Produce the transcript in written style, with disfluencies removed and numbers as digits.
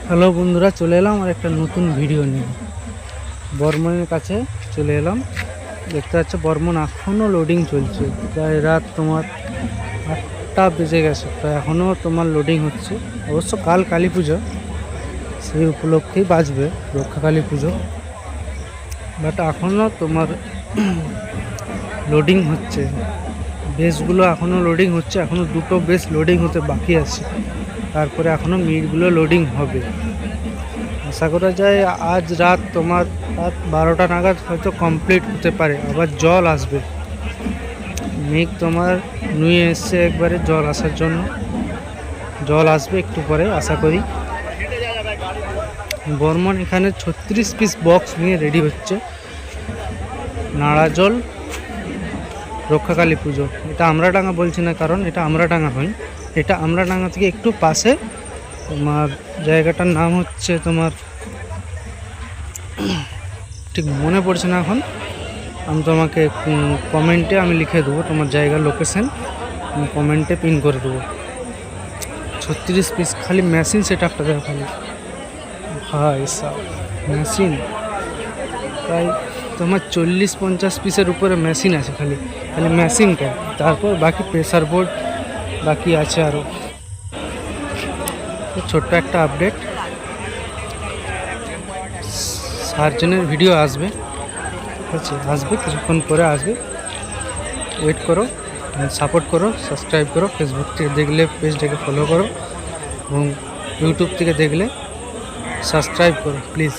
Hello বন্ধুরা, চলে এলাম আর একটা নতুন ভিডিও নিয়ে। বর্মনের কাছে চলে এলাম। দেখতে পাচ্ছ বর্মন এখনও লোডিং চলছে। প্রায় রাত তোমার 8টা বেজে গেছে, প্রায় এখনও তোমার লোডিং হচ্ছে। অবশ্য কাল কালী পুজো, সেই উপলক্ষেই বাজবে রক্ষা কালী পুজো, বাট এখনও তোমার লোডিং হচ্ছে। বেসগুলো এখনও লোডিং হচ্ছে, এখনও দুটো বেস লোডিং হতে বাকি আছে। তারপরে এখনও মিটগুলো লোডিং হবে। আশা করা যায় আজ রাত তোমার রাত 12টা নাগাদ হয়তো কমপ্লিট হতে পারে। আবার জল আসবে, মেঘ তোমার নুয়ে এসছে একবারে জল আসার জন্য। জল আসবে একটু পরে আশা করি। বর্মন এখানে 36 পিস বক্স নিয়ে রেডি হচ্ছে নাড়া জল রক্ষাকালী পুজো। এটা আমরাডাঙ্গা বলছি না, কারণ এটা আমরাডাঙ্গা হয়। এটা আমরাডাঙ্গা থেকে একটু পাশে তোমার জায়গাটার নাম হচ্ছে তোমার ঠিক মনে পড়ছে না এখন। আমি তোমাকে কমেন্টে আমি লিখে দেবো তোমার জায়গার লোকেশন, আমি কমেন্টে পিন করে দেবো। 36 পিস খালি মেশিন সেট আপটা দেয় খালি, ভাই সব মেশিন প্রায় তোমার 40-50 পিসের উপরে মেশিন আছে খালি খালি মেশিনটা। তারপর বাকি প্রেসার বোর্ড বাকি আছে আরও। ছোট্ট একটা আপডেট, সার্জনের ভিডিও আসবে, ঠিক আছে? আসবে কিছুক্ষণ পরে আসবে, ওয়েট করো, সাপোর্ট করো, সাবস্ক্রাইব করো। ফেসবুক থেকে দেখলে পেজটাকে ফলো করো এবং ইউটিউব থেকে দেখলে সাবস্ক্রাইব করো প্লিজ।